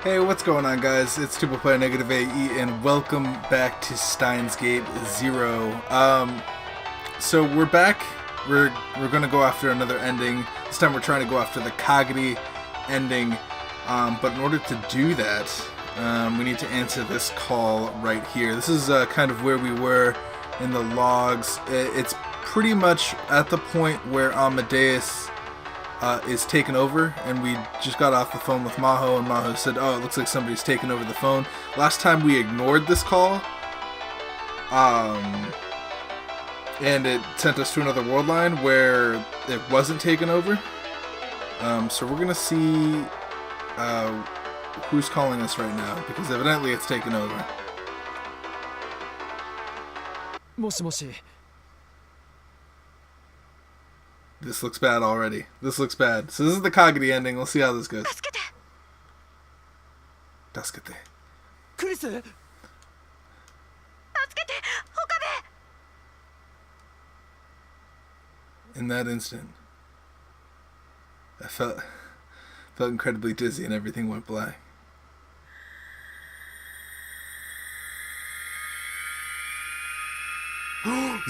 Hey, what's going on, guys? It's Triple Player NegativeAE, and welcome back to Steins Gate 0. So we're back. We're gonna go after another ending. This time we're trying to go after the Kagari ending. But in order to do that, we need to answer this call right here. This is kind of where we were in the logs. It's pretty much at the point where Amadeus is taken over, and we just got off the phone with Maho, and Maho said, oh, it looks like somebody's taken over the phone. Last time we ignored this call, and it sent us to another Worldline where it wasn't taken over. So we're gonna see who's calling us right now, because evidently it's taken over. もしもし。 This looks bad already. This looks bad. So this is the Kagari ending. We'll see how this goes. 助けて。 クリス。助けて。岡部。 In that instant, I felt incredibly dizzy and everything went black.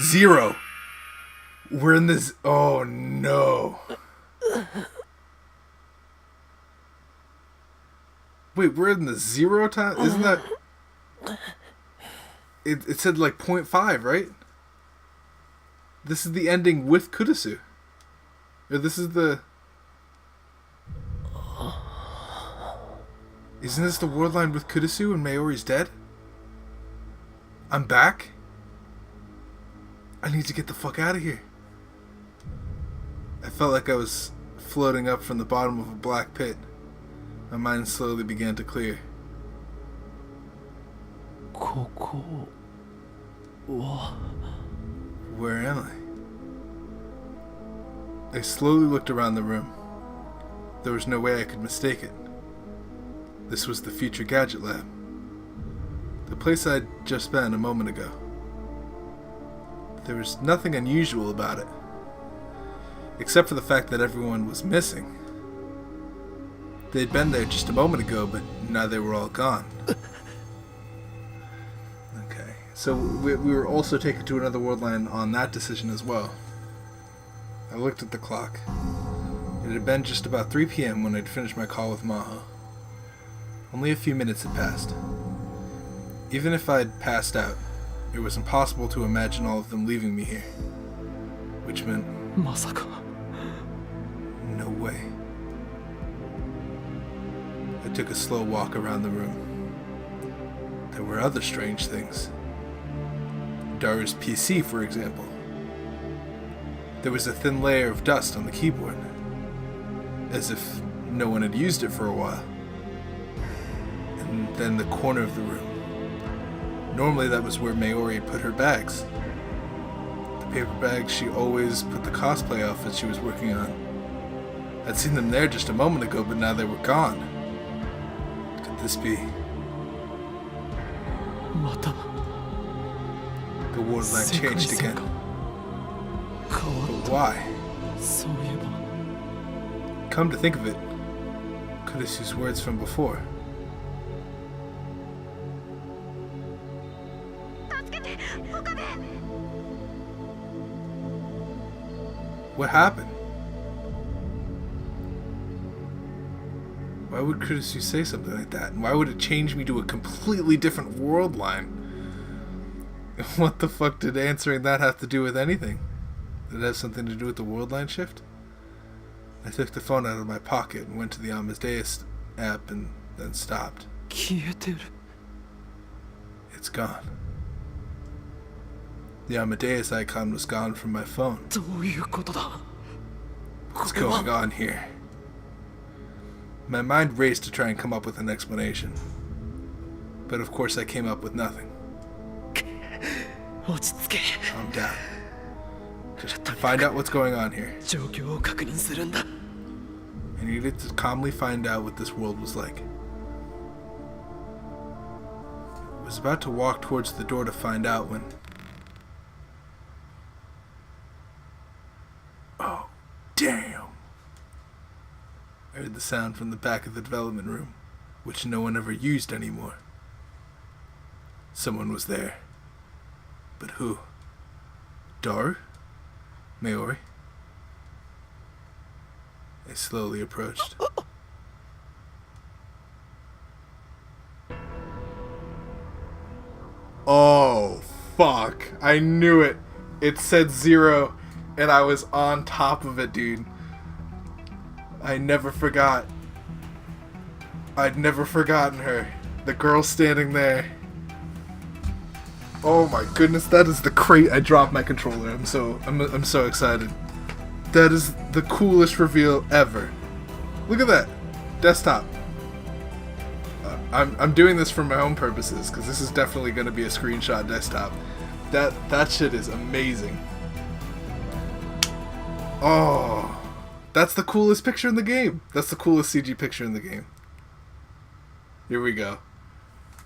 Zero! We're in this... Oh, no. Wait, we're in the 0 time? Isn't that... It said like 0.5, right? This is the ending with Kurusu. Or this is the... Isn't this the Worldline with Kurusu and Mayori's dead? I'm back? I need to get the fuck out of here. I felt like I was floating up from the bottom of a black pit. My mind slowly began to clear. Where am I? I slowly looked around the room. There was no way I could mistake it. This was the Future Gadget Lab. The place I'd just been a moment ago. There was nothing unusual about it, except for the fact that everyone was missing. They'd been there just a moment ago, but now they were all gone. Okay, so we were also taken to another Worldline on that decision as well. I looked at the clock. It had been just about 3 p.m. when I'd finished my call with Maho. Only a few minutes had passed. Even if I'd passed out, it was impossible to imagine all of them leaving me here. Which meant... まさか。 No way. I took a slow walk around the room. There were other strange things. Daru's PC, for example. There was a thin layer of dust on the keyboard, as if no one had used it for a while. And then the corner of the room. Normally that was where Mayori put her bags. The paper bags she always put the cosplay outfits she was working on. I'd seen them there just a moment ago, but now they were gone. Could this be? また。 The Worldline changed again. 変わ But った。 why? そういえば。 Come to think of it, Kurusu's words from before. What happened? Why would Kurusu say something like that? And why would it change me to a completely different Worldline? What the fuck did answering that have to do with anything? Did it have something to do with the Worldline shift? I took the phone out of my pocket and went to the Amadeus app and then stopped. 消えてる。 It's gone. The Amadeus icon was gone from my phone. どういうことだ。 What's これは。 going on here? My mind raced to try and come up with an explanation. But of course I came up with nothing. 落ち着け。 I'm down. Just to find out what's going on here. 状況を確認するんだ。 I needed to calmly find out what this world was like. I was about to walk towards the door to find out when... Oh, damn! I heard the sound from the back of the development room. which no one ever used anymore. Someone was there. But who? Daru? Mayuri? They slowly approached. Oh, fuck. I knew it. It said 0, and I was on top of it, dude. I never forgot. I'd never forgotten her. The girl standing there. Oh my goodness, that is the crate. I dropped my controller. I'm so excited. That is the coolest reveal ever. Look at that. Desktop. I'm doing this for my own purposes, because this is definitely going to be a screenshot desktop. That shit is amazing. Oh, that's the coolest picture in the game. That's the coolest CG picture in the game. Here we go.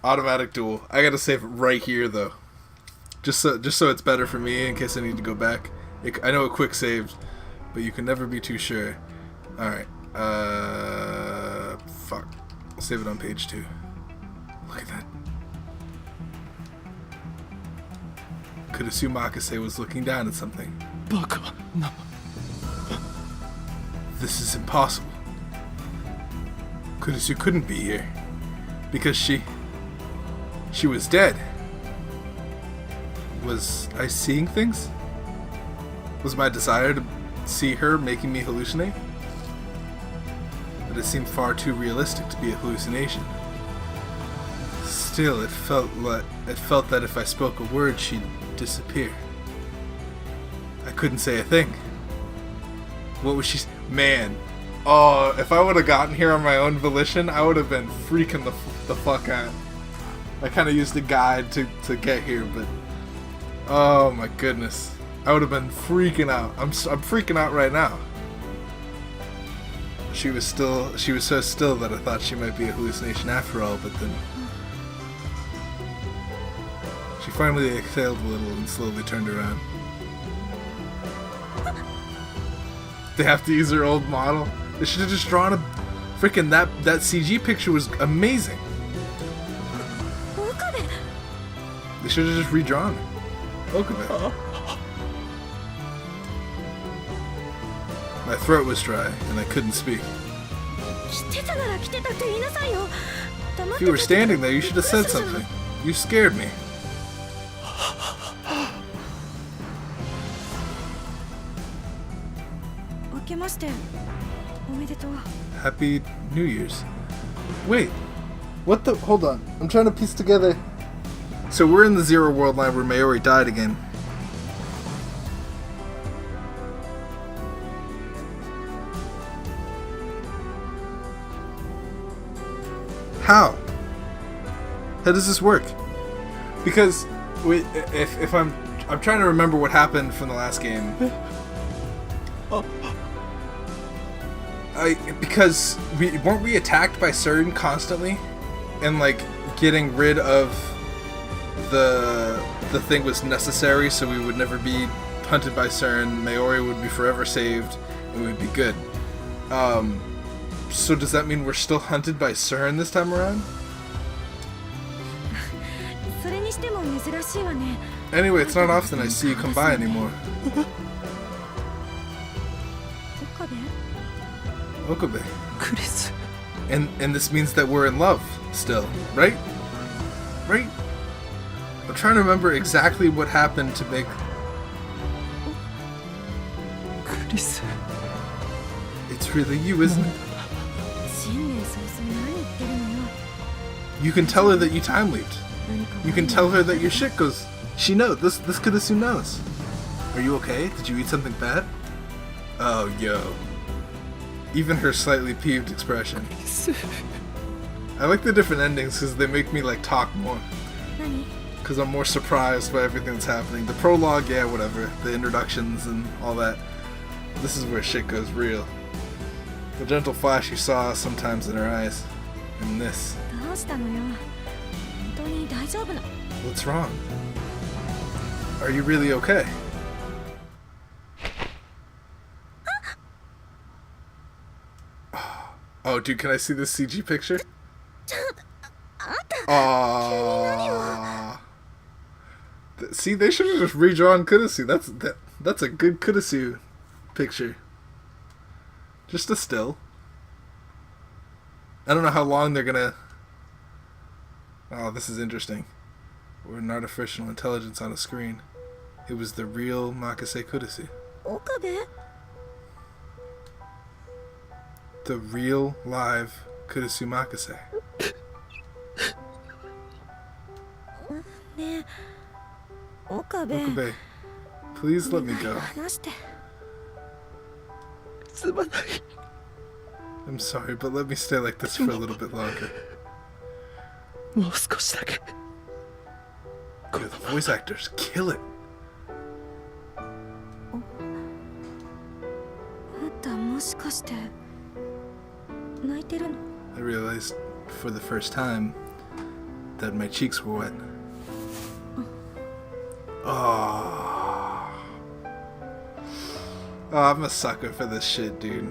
Automatic duel. I gotta save it right here though, just so it's better for me in case I need to go back. I know it quick saved, but you can never be too sure. All right. Fuck. I'll save it on page 2. Look at that. Kurusu Makase was looking down at something. Baka. No. This is impossible. Kurusu couldn't be here. Because she was dead. Was I seeing things? Was my desire to see her making me hallucinate? But it seemed far too realistic to be a hallucination. Still, it felt that if I spoke a word, she'd disappear. I couldn't say a thing. What was she? Man, oh, if I would have gotten here on my own volition, I would have been freaking the fuck out. I kind of used a guide to get here, but oh my goodness, I would have been freaking out. I'm freaking out right now. She was so still that I thought she might be a hallucination after all, but then she finally exhaled a little and slowly turned around. They have to use their old model. They should have just drawn a freaking that CG picture was amazing. They should have just redrawn it. Okabe. My throat was dry and I couldn't speak. If you were standing there, you should have said something. You scared me. Happy New Year's. Wait, what the? Hold on. I'm trying to piece together. So we're in the Zero Worldline where Mayuri died again. How? How does this work? Because if I'm trying to remember what happened from the last game. Because weren't we attacked by CERN constantly, and like getting rid of the thing was necessary, so we would never be hunted by CERN. Mayuri would be forever saved, and we'd be good. So does that mean we're still hunted by CERN this time around? Anyway, it's not often I see you come by anymore. Okabe. Chris. And this means that we're in love still, right? Right? I'm trying to remember exactly what happened to make... Chris. It's really you, isn't it? You can tell her that you time leaped. You can tell her that your shit goes... She knows. This Kurusu knows. Are you okay? Did you eat something bad? Oh, yo. Even her slightly peeved expression. I like the different endings because they make me like talk more. Because I'm more surprised by everything that's happening. The prologue, yeah, whatever. The introductions and all that. This is where shit goes real. The gentle flash you saw sometimes in her eyes. And this. What's wrong? Are you really okay? Oh, dude, can I see this CG picture? Aww. See, they should have just redrawn Kurusu. That's a good Kurusu picture. Just a still. I don't know how long they're gonna... Oh, this is interesting. We're an artificial intelligence on a screen. It was the real Makase Kurusu. Okabe? The real live Kurusu Makase. ねえ、岡部。 Okabe, please let me go. 話して。すまない。 I'm sorry, but let me stay like this for a little bit longer. もう少しだけ。 Yo, the voice actors kill it. あんたもしかして泣いてるの？ I realized for the first time that my cheeks were wet. Oh. Oh, I'm a sucker for this shit, dude.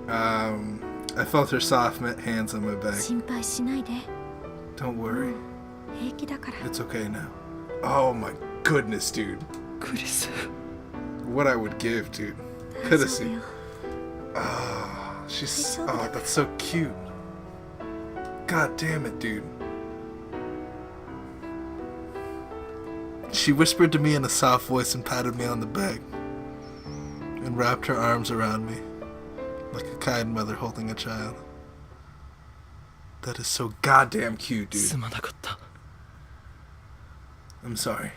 I felt her soft hands on my back. 心配しないで。 Don't worry. 平気だから。 It's okay now. Oh my goodness, dude. クリス。 What I would give, dude. 大丈夫よ。 Ah, she's... Oh, that's so cute. God damn it, dude. She whispered to me in a soft voice and patted me on the back. And wrapped her arms around me. Like a kind mother holding a child. That is so goddamn cute, dude. すまなかった。 I'm sorry.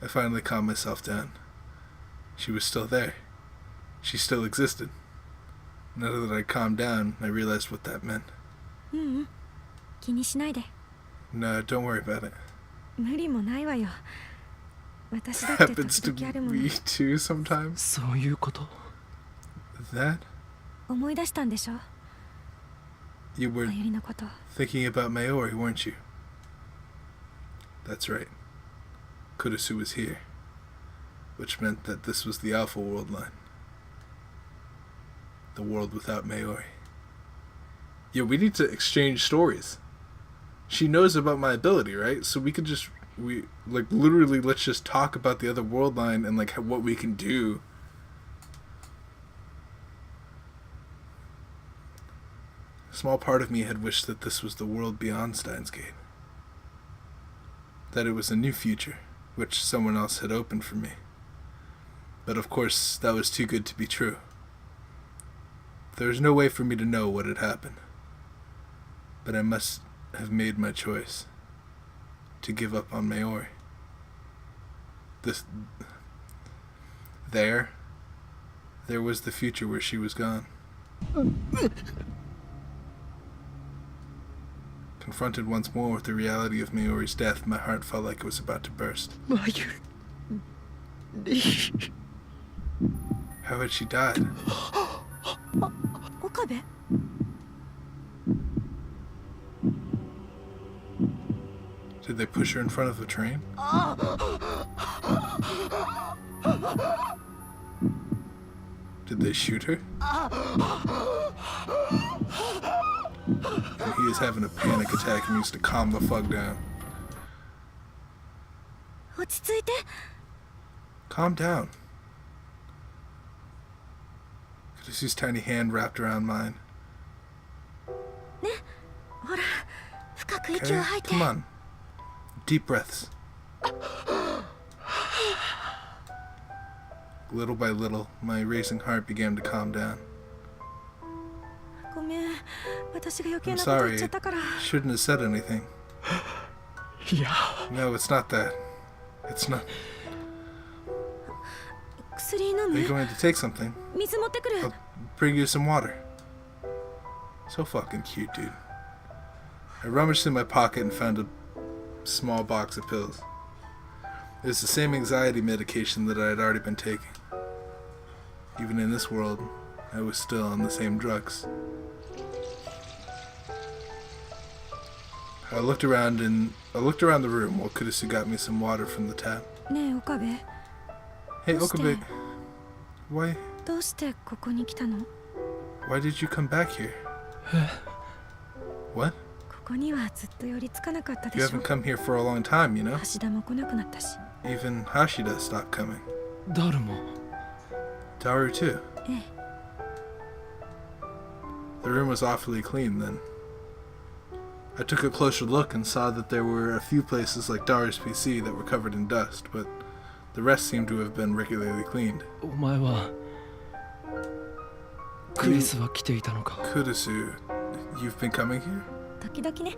I finally calmed myself down. She was still there. She still existed. Now that I'd calmed down, I realized what that meant. ううん。気にしないで。 No, don't worry about it. 無理もないわよ。私だって時 Happens to 々あるもの。 me too sometimes. そういうこと。 That? 思い出したんでしょ？ You were まゆりのこと。 thinking about Mayori, weren't you? That's right. Kurusu was here. Which meant that this was the Alpha Worldline. The world without Mayori. Yeah, we need to exchange stories. She knows about my ability, right? So we could just... literally, let's just talk about the other Worldline and, what we can do. A small part of me had wished that this was the world beyond Steins Gate. That it was a new future, which someone else had opened for me. But of course, that was too good to be true. There was no way for me to know what had happened. But I must have made my choice to give up on Mayori. There was the future where she was gone. Confronted once more with the reality of Mayori's death, my heart felt like it was about to burst. まゆり。 How had she died? 岡部？ Did they push her in front of a train? Did they shoot her? And he is having a panic attack and needs to calm the fuck down. 落ち着いて。 Calm down. Kurusu's tiny hand wrapped around mine. ね、ほら、深く Okay, 息を吐いて。 come on. Deep breaths. Little by little, my racing heart began to calm down. ごめん、私が余計 I'm なこと言っ sorry, ちゃ I ったから。 shouldn't have said anything. いや。 No, it's not that. It's not. 薬飲 Are you む？ going to take something? 水持ってくる。 I'll bring you some water. So fucking cute, dude. I rummaged in my pocket and found a small box of pills. It was the same anxiety medication that I had already been taking. Even in this world, I was still on the same drugs. I looked around the room while Kurusu got me some water from the tap. ねえ、岡部。 Hey, どうして？ Okabe, why どうしてここに来たの？ did you come back here? What? ここにはずっと寄りつかなかったで You しょ haven't come here for a long time, you know? 橋田も来なくなったし Even Hashida stopped coming. ダルも Daru too. ええ The room was awfully clean then. I took a closer look and saw that there were a few places like Daru's PC that were covered in dust, but the rest seemed to have been regularly cleaned. お前はクリスは来ていたのか Kurusu, you've been coming here? 時々ね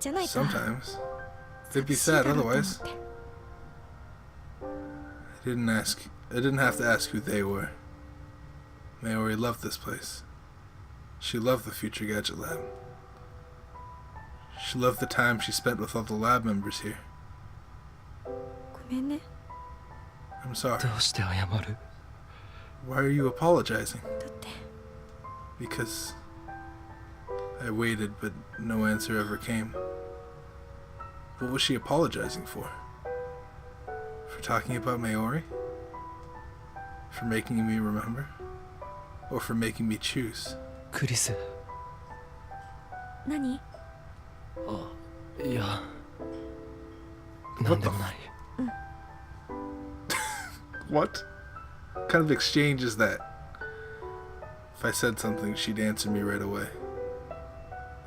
じゃないと Sometimes. They'd be 寂しいだ sad ろうと思っ otherwise. て I didn't have to ask who they were. Mayori loved this place. She loved the Future Gadget Lab. She loved the time she spent with all the lab members here. ごめんね I'm sorry. どうして謝る Why are you apologizing? だって Because I waited, but no answer ever came. What was she apologizing for? For talking about Mayori? For making me remember? Or for making me choose? クリス何いやなんでもない What kind of exchange is that? If I said something, she'd answer me right away.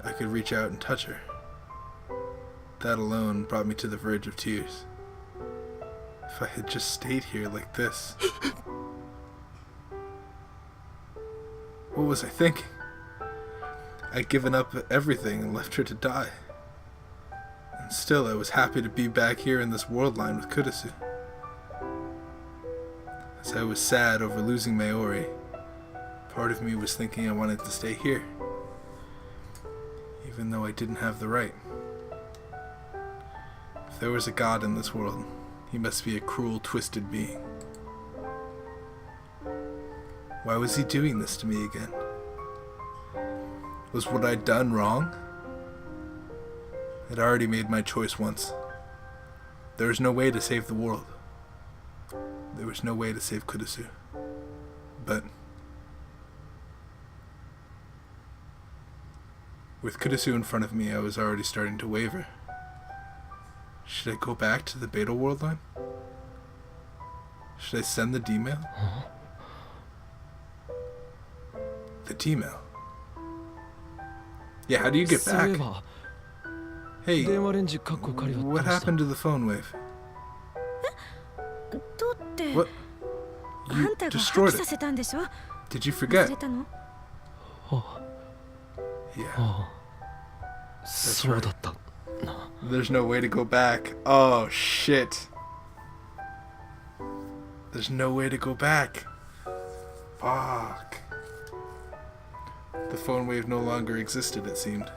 I could reach out and touch her. That alone brought me to the verge of tears. If I had just stayed here like this. What was I thinking? I'd given up everything and left her to die. And still I was happy to be back here in this Worldline with Kurusu. As I was sad over losing Mayori, part of me was thinking I wanted to stay here, even though I didn't have the right. If there was a god in this world, he must be a cruel, twisted being. Why was he doing this to me again? Was what I'd done wrong? I'd already made my choice once. There was no way to save the world. There was no way to save Kurusu. But with Kurusu in front of me, I was already starting to waver. Should I go back to the Beta Worldline? Should I send the D-mail? The D-mail? Yeah, how do you get そうい back? えば Hey, 電話レンジカッコ仮はどう what した happened to the phone wave? どうって What? あ You んたが破 destroyed 棄さ it. せたんでしょ Did you 忘 forget? れたの Yeah. ああそうだったな There's no way to go back. Oh, shit. There's no way to go back. Fuck. The phone wave no longer existed, it seemed.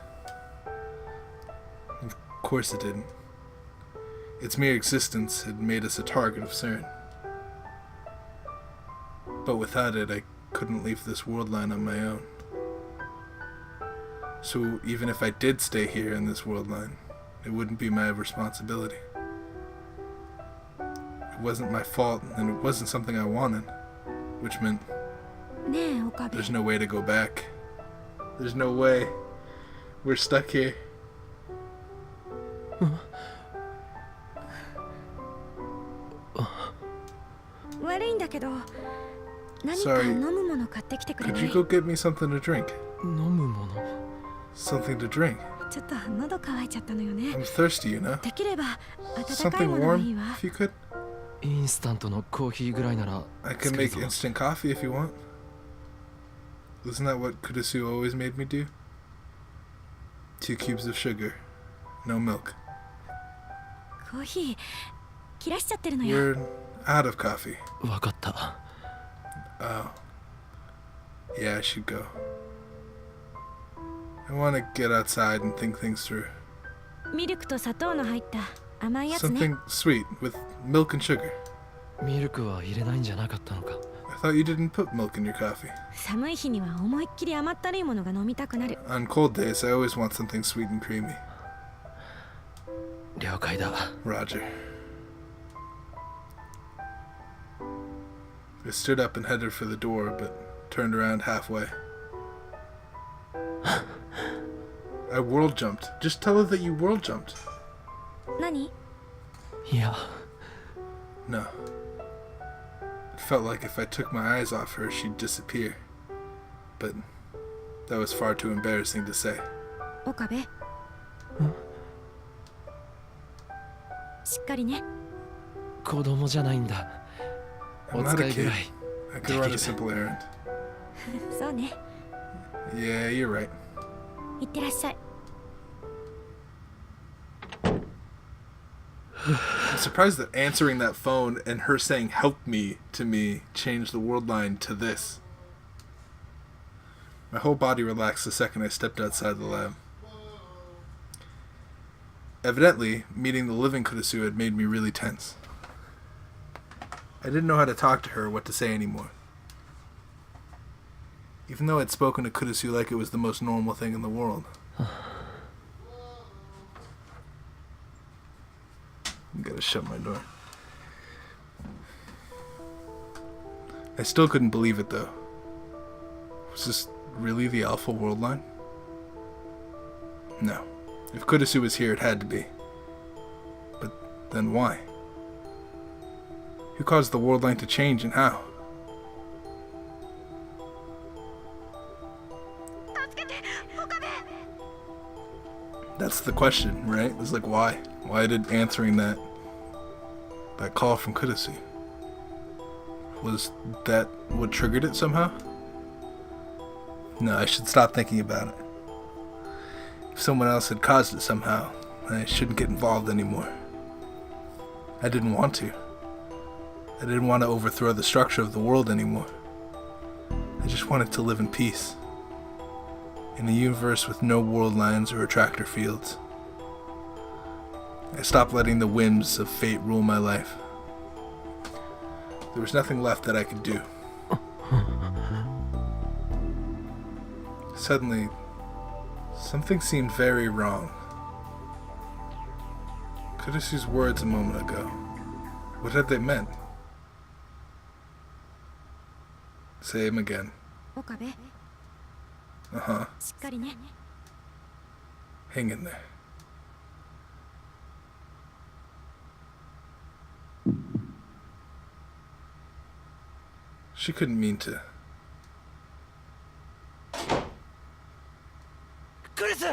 Of course it didn't. Its mere existence had made us a target of CERN. But without it, I couldn't leave this Worldline on my own. So even if I did stay here in this Worldline, it wouldn't be my responsibility. It wasn't my fault, and it wasn't something I wanted, which meant ねえ岡部 there's no way to go back. There's no way. We're stuck here. 悪いんだけど何か Sorry. 飲むもの買ってきてくれ Could な you い go get me something to drink? 飲むもの Something to drink. ちょっと喉乾いちゃったのよね I'm thirsty, you know. できれば温かい Something ものがいい warm, わ if you could. インスタントのコーヒーぐらいなら I 作 can る make ぞ instant coffee if you want. Isn't that what Kurusu always made me do? 2 cubes of sugar. No milk. コーヒー切らしちゃってるのよ We're out of coffee. わかった Oh. Yeah, I should go. I want to get outside and think things through. ミルクと砂糖の入った甘いやつね Something sweet with milk and sugar. ミルクは入れないんじゃなかったのか I thought you didn't put milk in your coffee. 寒い日には思いっきり甘ったるいものが飲みたくなる On cold days, I always want something sweet and creamy. 了解だ Roger. I stood up and headed for the door, but turned around halfway. I world jumped. Just tell her that you world jumped. 何？ いや No. It felt like if I took my eyes off her, she'd disappear. But that was far too embarrassing to say. 岡部。しっかりね。子供じゃないんだ。 I'm お not 使 a いぐら kid. い I could run a simple errand. そうね。 Yeah, you're right. いってらっしゃい。 I'm surprised that answering that phone and her saying "help me" to me changed the Worldline to this. My whole body relaxed the second I stepped outside the lab. Evidently, meeting the living Kurusu had made me really tense. I didn't know how to talk to her or what to say anymore. Even though I'd spoken to Kurusu like it was the most normal thing in the world. Gotta shut my door. I still couldn't believe it though. Was this really the Alpha Worldline? No. If Kurusu was here, it had to be. But then why? Who caused the Worldline to change and how? That's the question, right? It's like, why? Why did answering that call from Kurusu? Was that what triggered it somehow? No, I should stop thinking about it. If someone else had caused it somehow, I shouldn't get involved anymore. I didn't want to. I didn't want to overthrow the structure of the world anymore. I just wanted to live in peace. In a universe with no world lines or attractor fields. I stopped letting the whims of fate rule my life. There was nothing left that I could do. Suddenly, something seemed very wrong. Kurusu's words a moment ago. What had they meant? Say him again. 岡部。 Uh-huh. しっかりね。 Hang in there. She couldn't mean to. クリス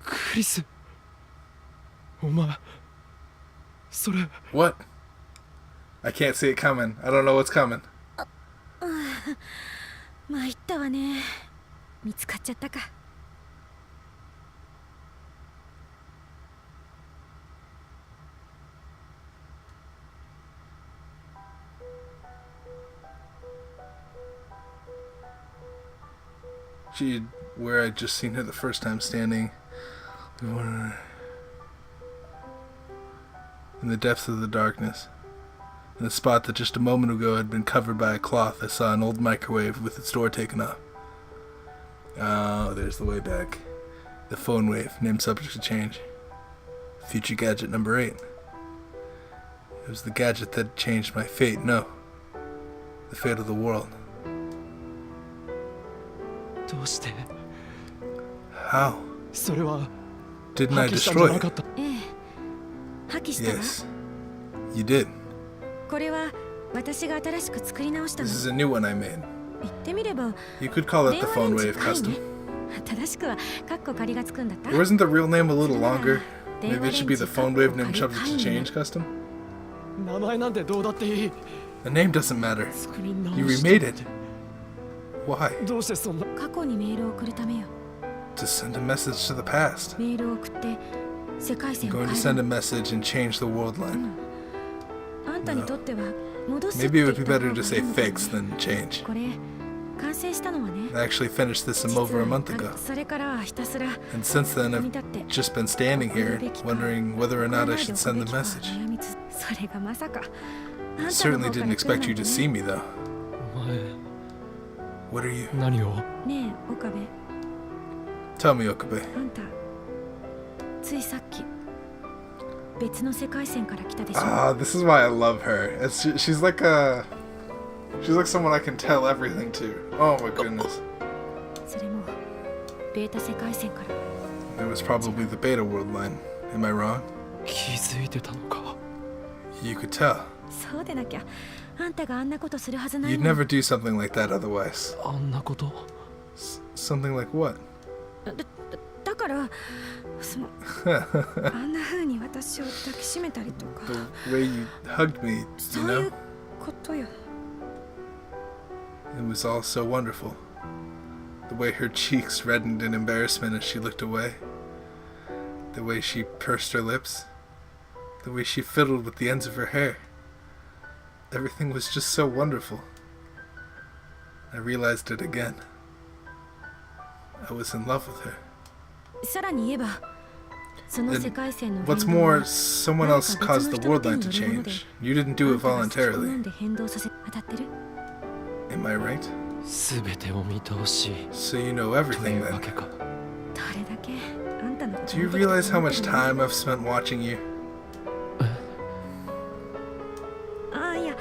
クリスお前それ What? I can't see it coming. I don't know what's coming. 参ったわね。見つかっちゃったか。 She, where I'd just seen her the first time standing in the depths of the darkness. In a spot that just a moment ago had been covered by a cloth, I saw an old microwave with its door taken off. Oh, there's the way back. The phone wave, named subject to change. Future gadget number 8. It was the gadget that changed my fate, no. The fate of the world. どうして How? それは Didn't 破 I 棄したんじゃ destroy なか it? ったええ。破棄したわ。 Yes. You did. これは私が新しく作り直したの。 This is a new one I made. 言ってみれば、 You could call it the 電話 phone レン wave ジ単位 custom. ね。正しくはカッコ仮がつくんだった。 Wasn't the real name a little longer? 電 Maybe 話 it レ should ン be ジ the カッ phone コ wave named 仮 subject 単 to 位 change ね。 custom? 名前なんてどうだっていい The name doesn't matter. 作り直 You した remade it. Why? どうしてそんな過去にメールを送るためよ。 To send a message to the past. メールを送って世界線 I'm を going to 変え send る a message and change the world line. あんたにとっては戻すって Maybe 言 it っ would た be 方 better が to い say いのかな。 fix than change. これ完成したのはね。 I actually finished this 実 over a は month ago. それからはひたすら And since then, ここ I've に立って just been standing here, wondering whether or not I should send the message. 悩みつそれがまさか。 I certainly didn't expect you to see me, though. お前 What are you? 何をねえ岡部、 Tell me, Okabe. あんたついさっき別の世界線から来たでしょ。 Ah, this is why I love her. She's like a She's like someone I can tell everything to. Oh my goodness. それもベータ世界線から。 It was probably the beta Worldline. Am I wrong? 気づいてたのか。 You could tell. そうでなきゃあんたがあんなことするはずない You'd もん。 never do something like that otherwise. あんなこと。 Something like what? だからそのあんな風に私を抱きしめたりとか The way you hugged me, そ you うい know? うことよ。 It was all so wonderful. The way her cheeks reddened in embarrassment as she looked away. The way she pursed her lips. The way she fiddled with the ends of her hair. Everything was just so wonderful. I realized it again. I was in love with her. さらに言えばその And 世界線の what's 変動は more, someone else caused the Worldline to change. You didn't do it あんたが好き好 voluntarily. んで変動させ当たってる Am I right? すべてを見通し So you know とい everything うわ then. けか。どれだけあんたのこと Do you 見てきたと realize how 思っ much てるの time I've spent watching you? ああいや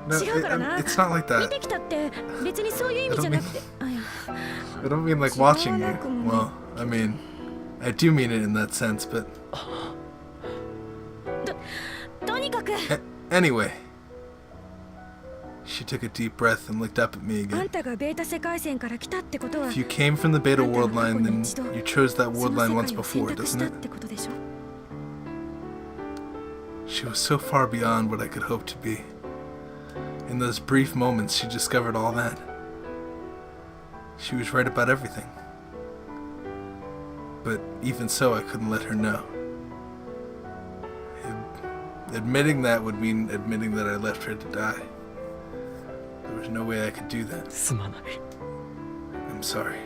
No, 違うからな it's not like 見 that. てきたって別にそういう意味じゃなくてあいや I don't mean like watching you. Well, I mean, I do mean it in that sense, but とにかく anyway. She took a deep breath and looked up at me あん again. たがベータ世界線から来たってことは If you came from the beta あんたは過去 Worldline, に then 一度 you chose that その Worldline 世 once 界を選 before, 択し doesn't たっ it? てことでしょ She was so far beyond what I could hope to be. In those brief moments, she discovered all that. She was right about everything. But even so, I couldn't let her know. Admitting that would mean admitting that I left her to die. There was no way I could do that. すまない。 I'm sorry.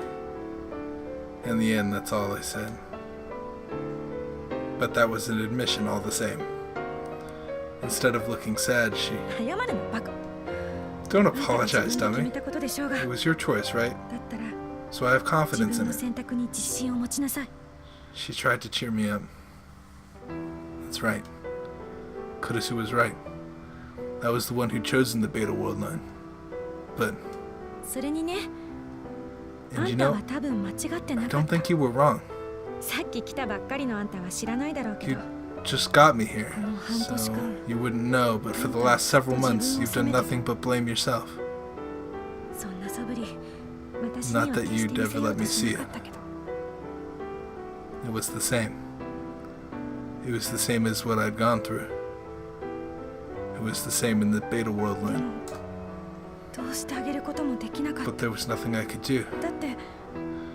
In the end, that's all I said. But that was an admission all the same. Instead of looking sad, she... 謝るのバカ Don't あんたが自 apologize, 分で決 dummy. めたことでしょうが It だ was your choice, right? ったら So I have 自 confidence 分 in の it. 選択に自信を持ちなさい She tried to cheer me up. That's right. Kurisu was right. I was the one who'd chosen the beta Worldline. But, それにねあ and you んた know, は多分間違って I なか don't った think you were wrong. さっき来たばっかりのあんたは知らないだろうけ You ど just got me here. この半年 So 間 you wouldn't know, but for the last several months, you've done nothing but blame yourself. そんな素振り私には Not 決 that して you'd 見せ ever よう let と me し see なか it. ったけど It was the same. It was the same as what I'd gone through. It was the same in the beta で Worldline. もどうしてあげることもできなかった But there was nothing I could do. だって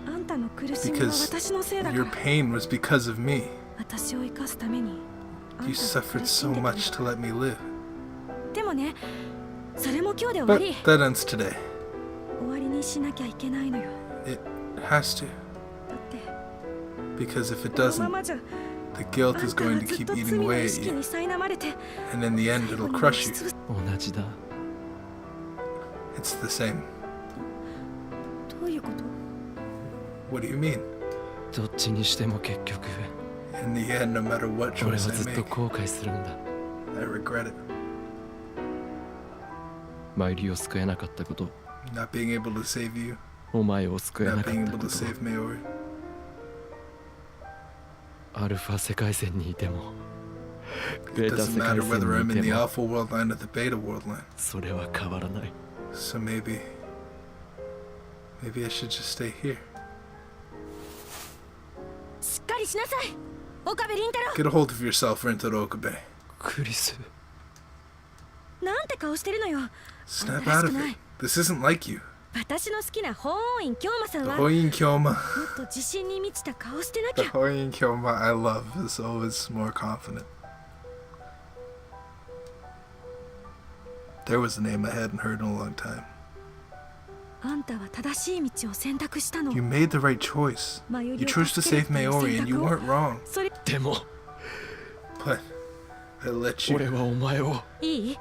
あんたの苦しみは Because 私のせいだか your ら pain was because of me. 私を生かすためにあん You たが suffered 苦し so んでたんだ much to let me live. でもねそれも今日で終わ But り that ends today. 終わりにしなきゃいけないのよ It has to. だって Because if it この doesn't, ままじゃ the あ guilt ん is たは going to ずっ keep と罪 eating の away 意 at 識 you. に苛まれて And in the end, 最後 it'll に crush 押し you. つぶす同じだ。 It's the same. どういうこと What do you mean? どっちにしても結局 In the end, no matter what 俺は choice I ずっと make, 後悔するんだ。 I regret it. マイリを救えなかったこと、 Not being able to save you, お前を救えな not かっ being た able こ to と、 save Maori. アルファ世界線にいても、ベ It ータ doesn't 世界 matter 線 whether I'm に in い the ても、 alpha Worldline or the beta Worldline. それは変わらない。 So maybe I should just stay here. しっかりしなさい岡部倫太郎 Get a hold of yourself, Rentaro Okabe. クリス、なんて顔してるのよ Snap out of it. This isn't like you. 私の好きな法王院京馬さん The はもっ Hoin Kyoma. と自信に満ちた顔してなき The ゃ Hoin Kyoma I love is always more confident. There was a name I hadn't heard in a long time. あんたは正しい道を選択したの You made the right choice. 迷い You を chose to 助ける save っていう Maori 選 and you 択を weren't wrong. それでも But I let you. 俺はお前をいい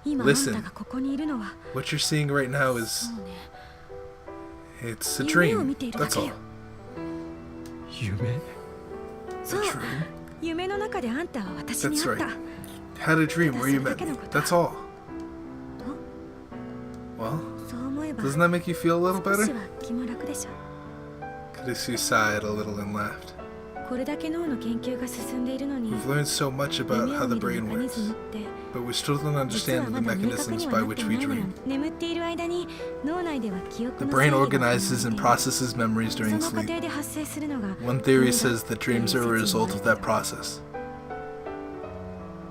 今あ Listen. んたがここにいるのは What you're seeing right now そ is うね it's a 夢を dream. 見ているだ That's け all. よ夢、 A そう dream. 夢の中であんたは私に That's 会った right. Had a dream where you met me. That's all. Well, そう思えば doesn't that make you feel a little 少 better? しは気も楽でしょ。 Kurusu sighed a little and laughed. これだけ脳の研究が進んでいるのに We've learned so much about 夢 how を the 見る brain メカニ works, ズムって but we still don't 実は understand ま the だ明確 mechanisms には by なって which い we ないのよ。 dream. 眠っている間に脳内では記 The 憶の brain 整理が organizes 行 and われ processes memories そ during の過 sleep. 程で発生するのが One theory says that dreams are a result of that process.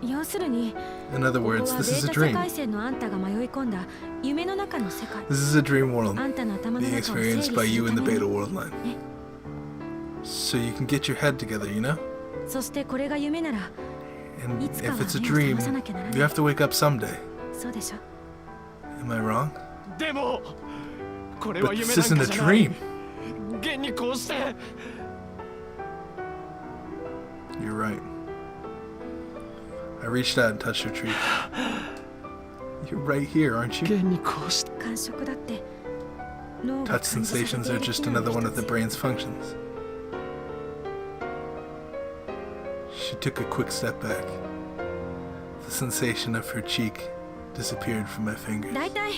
要するに In other ここは words, ベ this is ー a タ世 dream. 界線のあんたが迷い込んだ夢の中の世界 This is a dream world あんたの頭の being 中を整理 experienced す by る you た in the め beta に worldline. ね So you can get your head together, you know? そしてこれが夢なら And いつか if は it's a 目を覚 dream, まさなきゃなら you ない have to wake up someday. そうでしょ Am I wrong? でもこれは But 夢 this なん isn't か a じゃない dream. 現にこうして You're right. I reached out and touched her cheek. You're right here, aren't you? 現にこうして 感触だって脳が Touch 感じさせ sensations てい are る just 機能 another の one 一 of the つ brain's functions. She took a quick step back. The sensation of her cheek disappeared from my fingers. だいたい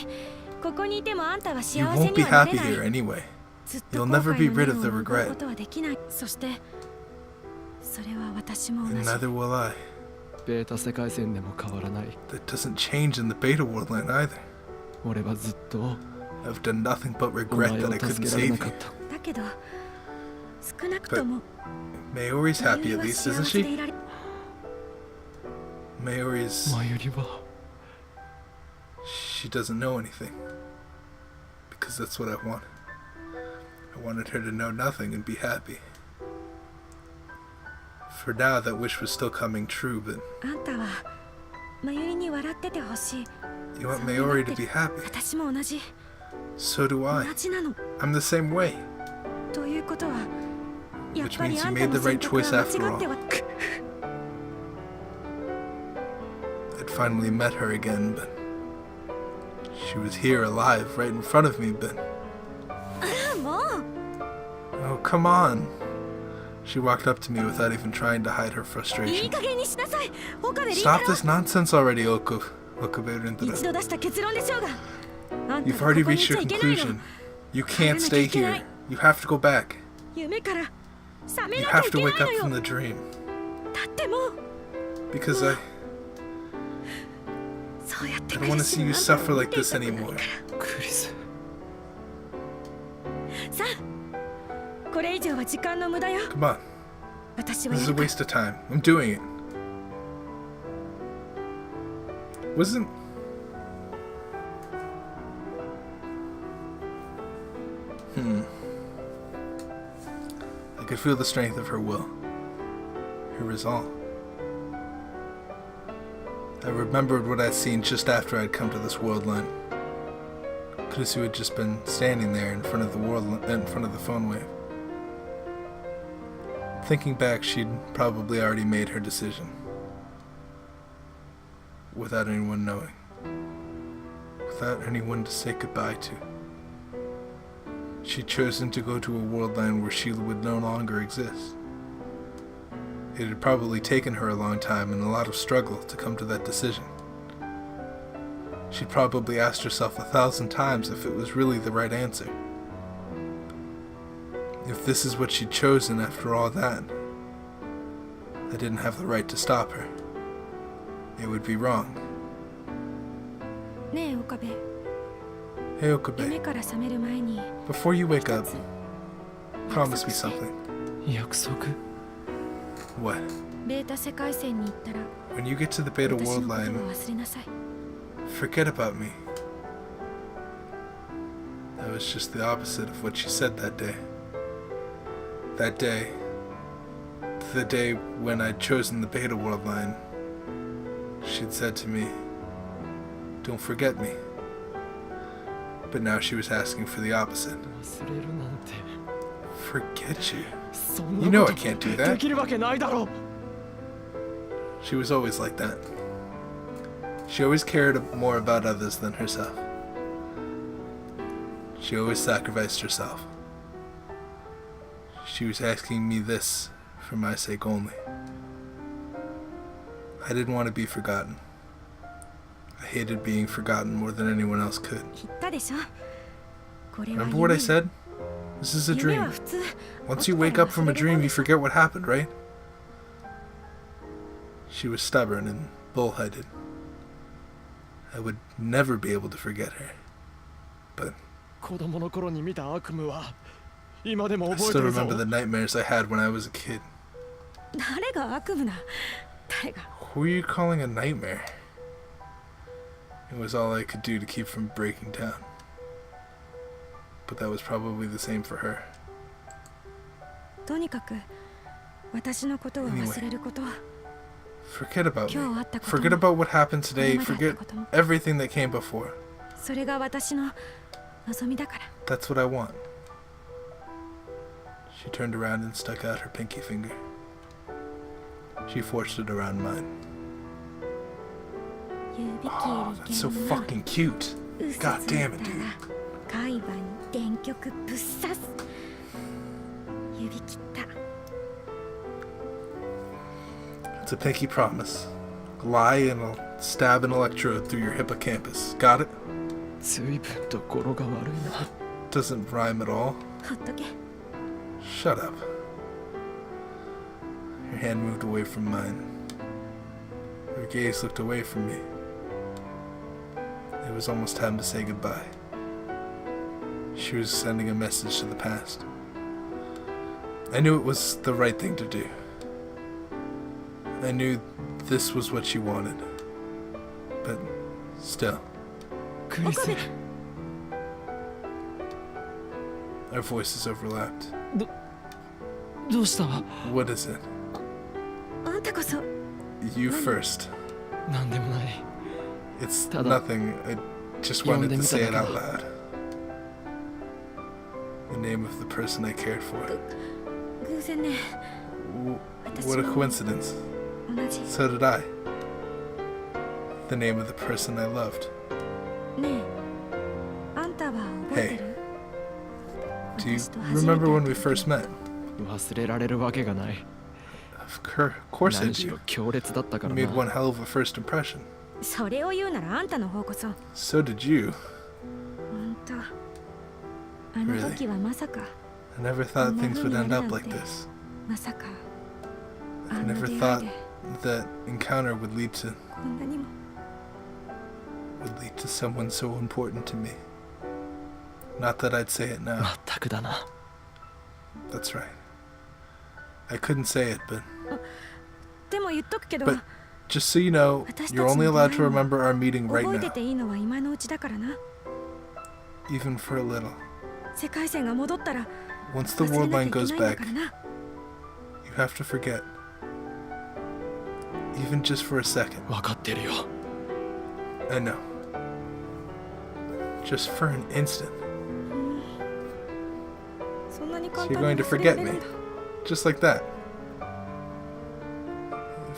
ここにいてもあんたは幸 You せ won't に be はなれ happy ない here anyway. ずっと You'll 後 never 悔 be の rid 念 of を the 拭う regret. ことはできないそしてそれは私も同 And じ neither will I. ベータ世界線でも変わらない That doesn't change in the beta worldline either. 俺はずっと I've done nothing but お regret 前 that を I 助 couldn't けられ save なかっ you. ただけど少なくとも Mayori's マ happy ユリ at は least, 幸 isn't せで she? いられ Mayori's... 前よりは She doesn't know anything. Because that's what I wanted. I wanted her to know nothing and be happy. For now, that wish was still coming true, but あんたはマユリに笑っててほしい you want そう Mayori 願 to って be る happy. 私も同じ So do 同 I. じなの I'm the same way. ということはやっ Which ぱり means あ you んた made の the 選 right 択は choice after 間違って all. は I'd finally met her again, but she was here alive right in front of me, but もう oh, come on. She walked up to me without even trying to hide her いい frustration. 加減にしなさい岡部凛太 Stop 郎 this nonsense already, Okabe 一度出した結論でしょうがあんた You've がここ already にい reached ちゃ your いけないの conclusion. You can't stay here. You have to go back. 夢から覚め You なきゃ have い to け wake な up い from のよ the dream. だってもう Because I そうやって don't 苦 want to し see む you あんたを suffer 見 like てい this たくない anymore. クリスさあこれ以上は時間の無駄よ Come on. 私は This や is a るから waste of time. I'm doing it. Wasn't... I could feel the strength of her will. Her resolve. I remembered what I'd seen just after I'd come to this world line. Kurusu had just been standing there in front of the phone wave. Thinking back, she'd probably already made her decision. Without anyone knowing. Without anyone to say goodbye to. She'd chosen to go to a world line where Sheila would no longer exist. It had probably taken her a long time and a lot of struggle to come to that decision. She'd probably asked herself 1,000 times if it was really the right answer. If this is what she'd chosen after all that, I didn't have the right to stop her. It would be wrong. ねえ岡部 Hey 夢 Okabe, から覚める前に before you wake up, 一つ promise me something. 約束 What? ベータ世界線に行ったら When you get to the beta 私 world のこと line, は忘れなさい forget about me. That was just the opposite of what she said that day. That day, the day when I'd chosen the beta world line, she'd said to me, "Don't forget me." But now she was asking for the opposite. 忘れるなんて Forget you? そ You ん know な I こ can't do と that. できるわけないだろ She was always like that. She always cared more about others than herself. She always sacrificed herself. She was asking me this for my sake only. I didn't want to be forgotten. I hated being forgotten more than anyone else could. 言ったでしょ。これは Remember what I 夢。 said? This is a 夢は dream. 普通。 Once you wake up from a dream, you forget what happened, right? She was stubborn and bullheaded. I would never be able to forget her. But 子供の頃に見た悪夢は今でも I 覚え still てるぞ remember the nightmares I had when I was a kid. 誰が悪夢だ。誰が。 Who are you calling a nightmare? It was all I could do to keep from breaking down. But that was probably the same for her. とにかく私のことは忘れること。 Forget about 今 me. 日あったことも Forget about what happened これ today. まであっ Forget たことも everything that came before. それが私の望みだから。 That's what I want. She turned around and stuck out her pinky finger. She forced it around mine. 指切 Oh, り that's so 剣の fucking cute. 嘘つい God た damn ら it, dude. 海馬に電極ぶっ刺す。指切った。 It's a pinky promise. Lie and I'll stab an electrode through your hippocampus. Got it? 随分と語呂が悪いな Doesn't rhyme at all. ほっとけ。 Shut up. Her hand moved away from mine. Her gaze looked away from me. It was almost time to say goodbye. She was sending a message to the past. I knew it was the right thing to do. I knew this was what she wanted. But still, クリス 岡部 our voices overlapped. どうした What is it? あんたこそ You first. なんでもない It's Tada. nothing. I just wanted to say it out loud. The name of the person I cared for. 偶然ね。 What a coincidence. 同じ。 So did I. The name of the person I loved. ねえ、あんたは覚えてる？ Do you 私と初めて remember 会 when った we 時 first met? 忘れられるわけがない Of course I 何しろ do. 強烈だったから You な made one hell of a first impression. それを言うならあんたの方こそ。 So did you. 本当。あの時はまさか、 I never thought things would end up like this. まさか、あ I んな never 出会い thought で that encounter would lead こんなにも。 to someone so important to me. Not that I'd say it now. まったくだな That's right. I couldn't say it, but でも言っとくけど、 But just so you know, you're only allowed to remember our meeting right 覚えて now, ていいのは今のうちだからな。 even for a little. 世界線が戻ったら Once the 忘れな Worldline きゃい goes けないんだ back, からな。 you have to forget. Even just for a second. 分かってるよ I know. Just for an instant. そんなに So 簡 you're 単 going に to 忘れら forget れる me. んだ。 Just like that.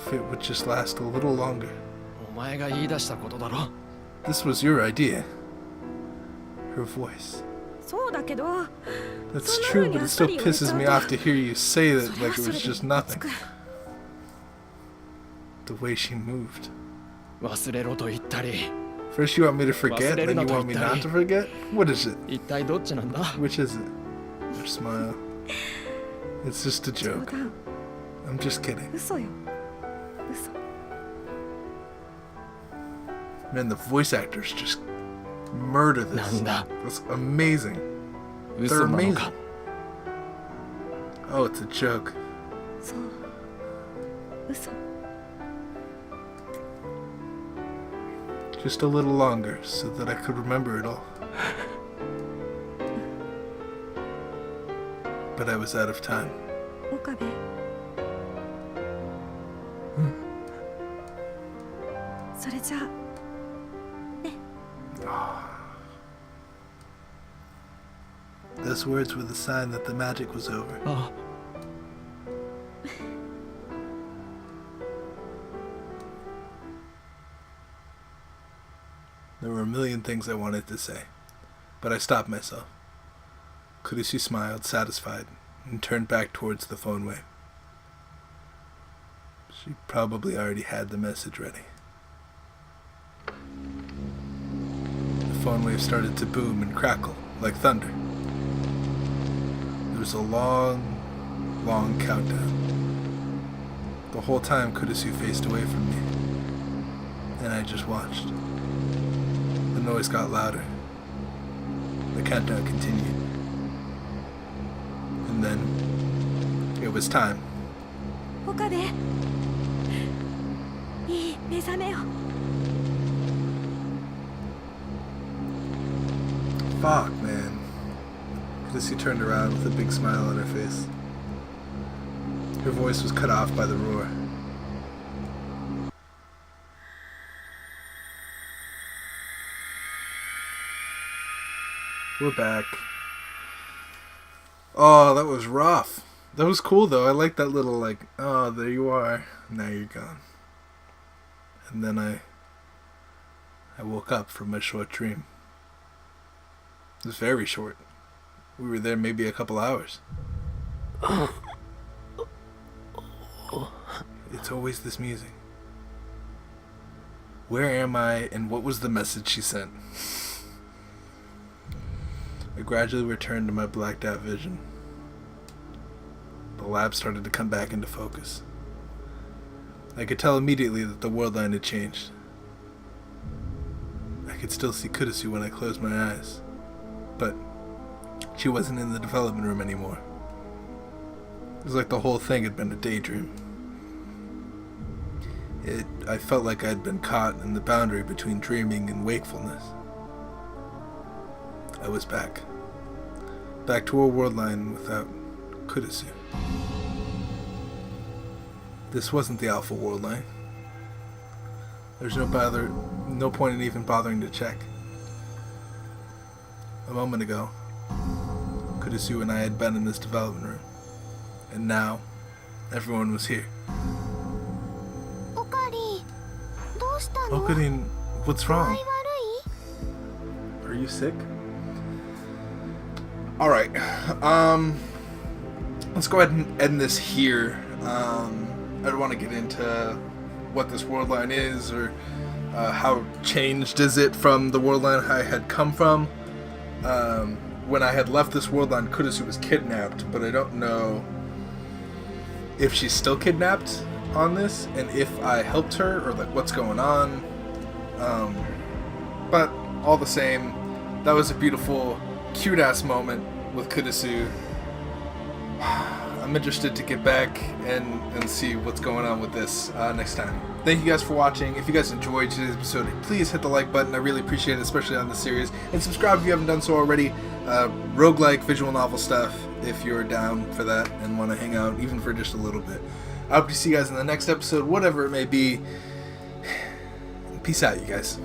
If it would just last a little longer. お前が言い出したことだろ This was your idea. Her voice. そうだけど、 That's true, but it still pisses me off to hear you say that それ like は it そ was れで just ム nothing. カつく。 The way she moved. 忘れろと言ったり First you want me to forget, then you忘れるなと want me 言ったり。 not to forget? What is it? 一体どっちなんだ Which is it? Her smile. It's just a 冗 joke. 談、 I'm just kidding. 嘘よ。嘘。 Man, the voice actors just murder this. なんだ That's amazing. 嘘なのか Oh, it's a joke. そう。嘘。 Just a little longer so that I could remember it all. But I was out of time. 岡部。それじゃあ、 Those words were the sign that the magic was over. あ There were a million things I wanted to say, but I stopped myself. Kurushi smiled, satisfied, and turned back towards the phone way. She probably already had the message ready. phone waves started to boom and crackle like thunder. There was a long, long countdown. The whole time Kurisu faced away from me, and I just watched. The noise got louder. The countdown continued. And then, it was time. 他でいい目覚めよ Fuck, man. Kurisu turned around with a big smile on her face. Her voice was cut off by the roar. We're back. Oh, that was rough. That was cool though. I like that little like, oh, there you are. Now you're gone. And then I woke up from my short dream. It was very short. We were there maybe a couple hours. It's always this music. Where am I, and what was the message she sent? I gradually returned to my blacked out vision. The lab started to come back into focus. I could tell immediately that the Worldline had changed. I could still see Kurisu when I closed my eyes, but she wasn't in the development room anymore. It was like the whole thing had been a daydream. I felt like I'd been caught in the boundary between dreaming and wakefulness. I was back. Back to a Worldline without Kurisu. This wasn't the Alpha Worldline. There's no point in even bothering to check. A moment ago, Kurisu and I had been in this development room, and now everyone was here. Okarin, what's wrong? Are you sick? Alright, let's go ahead and end this here. I don't want to get into what this Worldline is, or how changed is it from the Worldline I had come from. When I had left this Worldline, Kurisu was kidnapped, but I don't know if she's still kidnapped on this, and if I helped her, or like what's going on. But all the same, that was a beautiful, cute-ass moment with Kurisu. I'm interested to get back and see what's going on with this next time. Thank you guys for watching. If you guys enjoyed today's episode, please hit the like button. I really appreciate it, especially on this series. And subscribe if you haven't done so already. Roguelike visual novel stuff, if you're down for that and want to hang out, even for just a little bit. I hope to see you guys in the next episode, whatever it may be. Peace out, you guys.